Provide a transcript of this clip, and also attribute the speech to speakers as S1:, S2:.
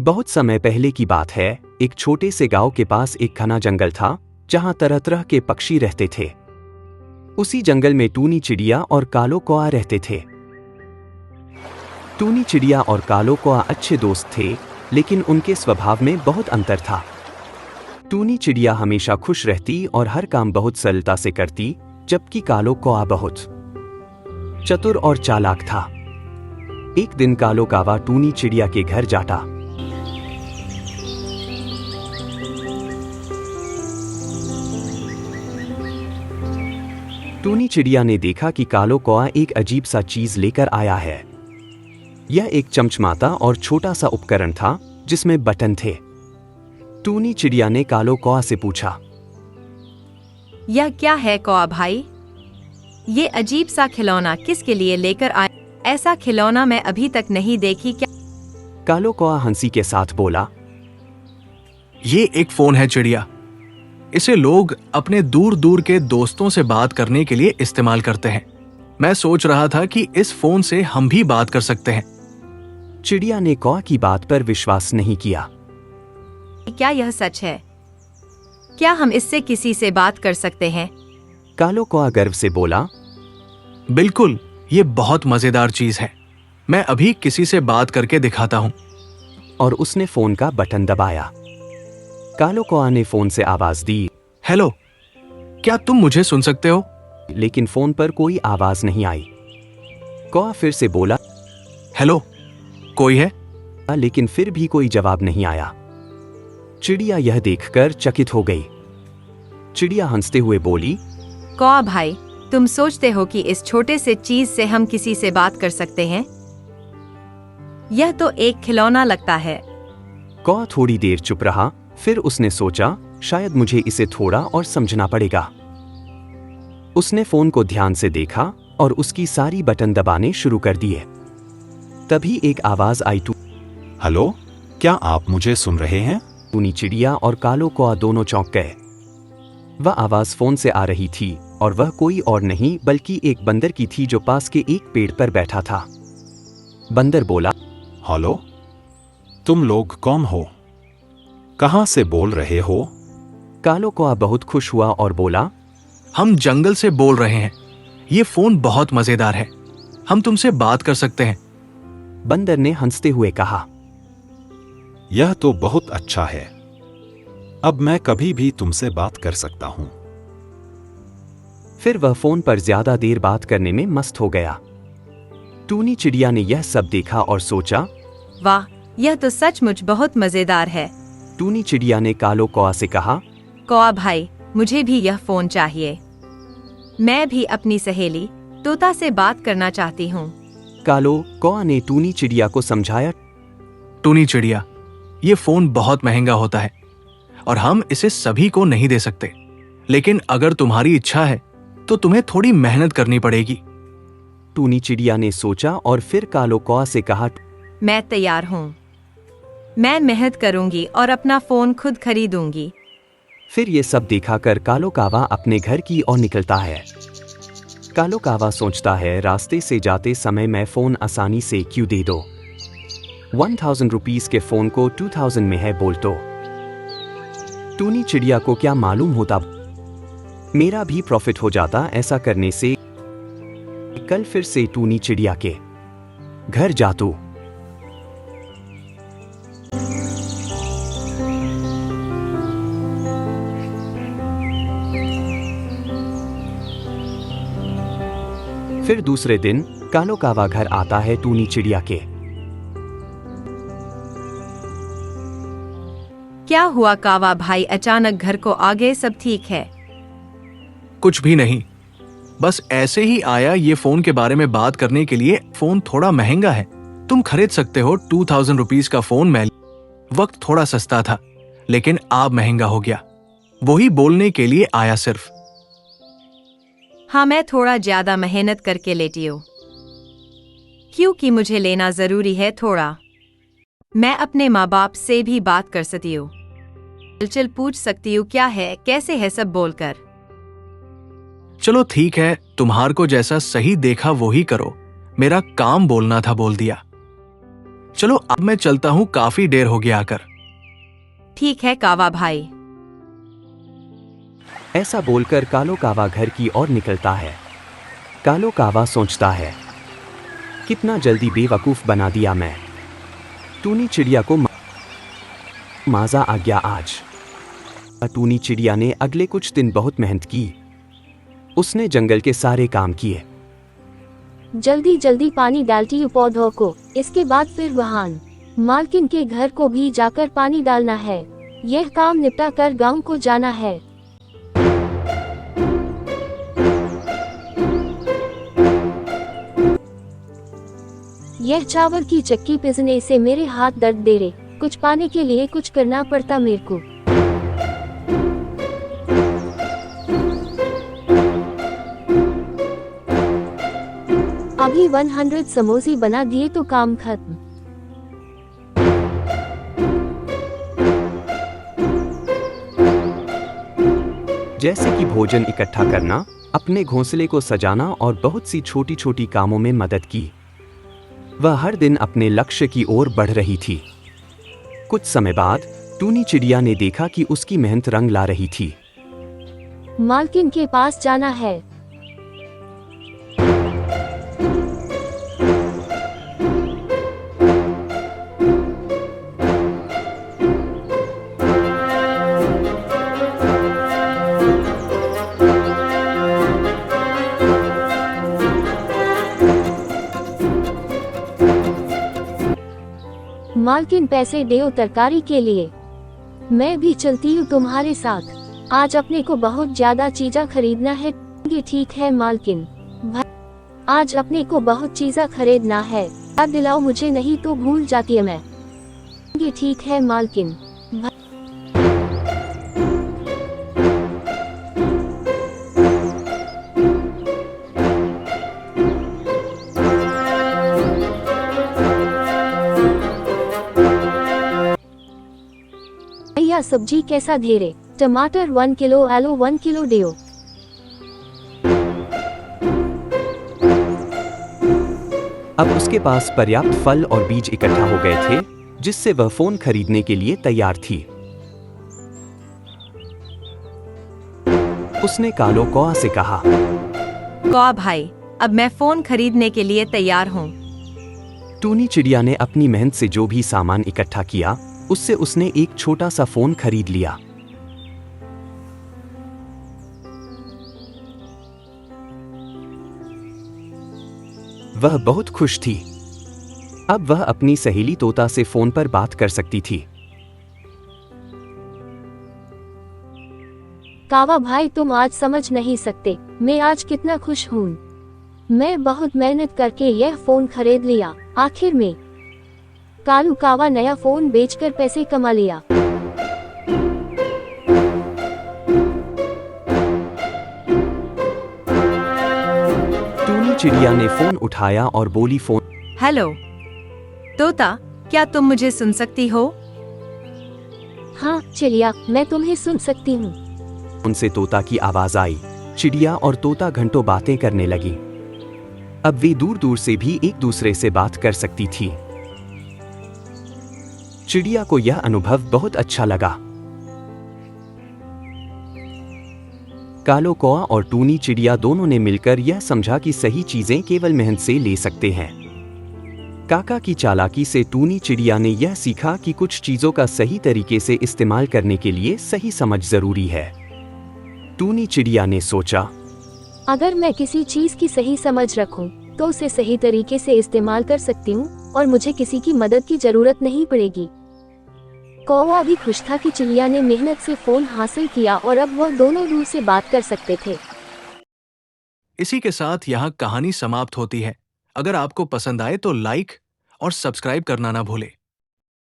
S1: बहुत समय पहले की बात है। एक छोटे से गांव के पास एक घना जंगल था जहां तरह तरह के पक्षी रहते थे। उसी जंगल में टूनी चिड़िया और कालो कौआ रहते थे। टूनी चिड़िया और कालो कौआ अच्छे दोस्त थे, लेकिन उनके स्वभाव में बहुत अंतर था। टूनी चिड़िया हमेशा खुश रहती और हर काम बहुत सरलता से करती, जबकि कालो कौआ बहुत चतुर और चालाक था। एक दिन कालो कौआ टूनी चिड़िया के घर जाता। टूनी चिड़िया ने देखा कि कालो कौआ एक अजीब सा चीज लेकर आया है। यह एक चमचमाता और छोटा सा उपकरण था जिसमें बटन थे। टूनी चिड़िया ने कालो कौआ से पूछा,
S2: यह क्या है कौआ भाई? ये अजीब सा खिलौना किसके लिए लेकर आए? ऐसा खिलौना मैं अभी तक नहीं देखी। क्या?
S1: कालो कौआ हंसी के साथ बोला,
S3: ये एक फोन है चिड़िया। इसे लोग अपने दूर दूर के दोस्तों से बात करने के लिए इस्तेमाल करते हैं। मैं सोच रहा था कि इस फोन से हम भी बात कर सकते हैं।
S1: चिड़िया ने कौआ की बात पर विश्वास नहीं किया।
S2: क्या यह सच है? क्या हम इससे किसी से बात कर सकते हैं?
S1: कालो कौआ गर्व से बोला,
S3: बिल्कुल, ये बहुत मजेदार चीज है। मैं अभी किसी से बात करके दिखाता हूं।
S1: और उसने फोन का बटन दबाया। कालो कौआ ने फोन से आवाज दी,
S3: हेलो, क्या तुम मुझे सुन सकते हो?
S1: लेकिन फोन पर कोई आवाज नहीं आई। कौआ फिर से बोला,
S3: हेलो, कोई है?
S1: लेकिन फिर भी कोई जवाब नहीं आया। चिड़िया यह देखकर चकित हो गई। चिड़िया हंसते हुए बोली,
S2: कौआ भाई, तुम सोचते हो कि इस छोटे से चीज से हम किसी से बात कर सकते हैं? यह तो एक खिलौना लगता है।
S1: कौआ थोड़ी देर चुप रहा, फिर उसने सोचा, शायद मुझे इसे थोड़ा और समझना पड़ेगा। उसने फोन को ध्यान से देखा और उसकी सारी बटन दबाने शुरू कर दिए। तभी एक आवाज आई,
S4: हेलो, क्या आप मुझे सुन रहे हैं?
S1: टूनी चिड़िया और कालो कौआ दोनों चौंक गए। वह आवाज फोन से आ रही थी और वह कोई और नहीं बल्कि एक बंदर की थी जो पास के एक पेड़ पर बैठा था। बंदर बोला,
S4: हेलो, तुम लोग कौन हो? कहां से बोल रहे हो?
S1: कालो कौआ बहुत खुश हुआ और बोला,
S3: हम जंगल से बोल रहे हैं। ये फोन बहुत मजेदार है। हम तुमसे बात कर सकते हैं।
S1: बंदर ने हंसते हुए कहा,
S4: यह तो बहुत अच्छा है। अब मैं कभी भी तुमसे बात कर सकता हूं।
S1: फिर वह फोन पर ज्यादा देर बात करने में मस्त हो गया। टूनी चिड़िया ने यह सब देखा और सोचा,
S2: वाह, यह तो सचमुच बहुत मजेदार है।
S1: टूनी चिड़िया ने कालो कौआ से कहा,
S2: कौआ भाई, मुझे भी यह फोन चाहिए। मैं भी अपनी सहेली तोता से बात करना चाहती हूँ।
S1: कालो कौआ ने टूनी चिड़िया को समझाया,
S3: टूनी चिड़िया, ये फोन बहुत महंगा होता है और हम इसे सभी को नहीं दे सकते। लेकिन अगर तुम्हारी इच्छा है तो तुम्हें थोड़ी मेहनत करनी पड़ेगी।
S1: टूनी चिड़िया ने सोचा और फिर कालो कौआ से कहा,
S2: मैं तैयार हूँ। मैं मेहनत करूंगी और अपना फोन खुद खरीदूंगी।
S1: फिर ये सब दिखाकर कालो कौआ अपने घर की ओर निकलता है। कालो कौआ सोचता है, रास्ते से जाते समय मैं फोन आसानी से क्यों दे दो। 1000 रुपीस के फोन को 2000 में है बोल तो। टूनी चिड़िया को क्या मालूम होता, मेरा भी प्रॉफिट हो जाता ऐसा करने से। कल फिर से टूनी चिड़िया के घर जातो। फिर दूसरे दिन कालो कौआ घर आता है टूनी चिड़िया के।
S2: क्या हुआ कौआ भाई, अचानक घर को आ गए? सब ठीक है?
S3: कुछ भी नहीं, बस ऐसे ही आया ये फोन के बारे में बात करने के लिए। फोन थोड़ा महंगा है, तुम खरीद सकते हो। 2000 रुपीस का फोन मैं वक्त थोड़ा सस्ता था, लेकिन अब महंगा हो गया। वही बोलने के लिए आया सिर्फ।
S2: हाँ, मैं थोड़ा ज्यादा मेहनत करके लेती हूँ क्योंकि मुझे लेना जरूरी है थोड़ा। मैं अपने माँ बाप से भी बात कर सकती हूँ। चल पूछ सकती हूँ क्या है, कैसे है सब बोलकर।
S3: चलो ठीक है, तुम्हार को जैसा सही देखा वो ही करो। मेरा काम बोलना था बोल दिया। चलो अब मैं चलता हूँ, काफी देर हो गया आकर।
S2: ठीक है कावा भाई।
S1: ऐसा बोलकर कालो कावा घर की ओर निकलता है। कालो कावा सोचता है, कितना जल्दी बेवकूफ बना दिया मैं। टूनी चिड़िया को मजा आ गया आज। टूनी चिड़िया ने अगले कुछ दिन बहुत मेहनत की। उसने जंगल के सारे काम किए।
S5: जल्दी जल्दी पानी डालती हूँ पौधों को, इसके बाद फिर वाहन मालकिन के घर को भी जाकर पानी डालना है। यह काम निपटा कर गांव को जाना है। यह चावल की चक्की पिसने से मेरे हाथ दर्द दे रहे। कुछ पाने के लिए कुछ करना पड़ता मेरे को। अभी 100 समोसे बना दिए तो काम खत्म।
S1: जैसे कि भोजन इकट्ठा करना, अपने घोंसले को सजाना और बहुत सी छोटी छोटी कामों में मदद की। वह हर दिन अपने लक्ष्य की ओर बढ़ रही थी। कुछ समय बाद टूनी चिड़िया ने देखा कि उसकी मेहनत रंग ला रही थी।
S5: मालकिन के पास जाना है। मालकिन पैसे दो तरकारी के लिए। मैं भी चलती हूँ तुम्हारे साथ। आज अपने को बहुत ज्यादा चीज़ा खरीदना है। ये ठीक है मालकिन भाई, आज अपने को बहुत चीज़ा खरीदना है। याद दिलाओ मुझे, नहीं तो भूल जाती है मैं। ये ठीक है मालकिन भाई। भैया सब्जी कैसा धेरे? टमाटर 1 किलो, आलू 1 किलो दियो।
S1: अब उसके पास पर्याप्त फल और बीज इकट्ठा हो गए थे, जिससे वह फोन खरीदने के लिए तैयार थी। उसने कालो कौआ से कहा,
S2: कौआ भाई, अब मैं फोन खरीदने के लिए तैयार हूँ।
S1: टूनी चिड़िया ने अपनी मेहनत से जो भी सामान इकट्ठा किया, उससे उसने एक छोटा सा फोन खरीद लिया। वह बहुत खुश थी। अब वह अपनी सहेली तोता से फोन पर बात कर सकती थी।
S5: कावा भाई, तुम आज समझ नहीं सकते मैं आज कितना खुश हूँ। मैं बहुत मेहनत करके यह फोन खरीद लिया। आखिर में कालू कावा नया फोन बेचकर पैसे कमा लिया।
S1: टूनी चिड़िया ने फोन उठाया और बोली, फोन।
S2: हेलो तोता, क्या तुम मुझे सुन सकती हो?
S5: हाँ चिड़िया, मैं तुम्हें सुन सकती हूँ।
S1: उनसे तोता की आवाज आई। चिड़िया और तोता घंटों बातें करने लगी। अब वे दूर दूर से भी एक दूसरे से बात कर सकती थी। चिड़िया को यह अनुभव बहुत अच्छा लगा। कालो कौआ और टूनी चिड़िया दोनों ने मिलकर यह समझा कि सही चीजें केवल मेहनत से ले सकते हैं। काका की चालाकी से टूनी चिड़िया ने यह सीखा कि कुछ चीजों का सही तरीके से इस्तेमाल करने के लिए सही समझ जरूरी है। टूनी चिड़िया ने सोचा,
S5: अगर मैं किसी चीज की सही समझ रखूं, तो उसे सही तरीके से इस्तेमाल कर सकती हूँ और मुझे किसी की मदद की जरूरत नहीं पड़ेगी। कौवा भी खुश था कि चिड़िया ने मेहनत से फोन हासिल किया और अब वह दोनों दूर से बात कर सकते थे।
S3: इसी के साथ यहाँ कहानी समाप्त होती है। अगर आपको पसंद आए तो लाइक और सब्सक्राइब करना ना भूलें।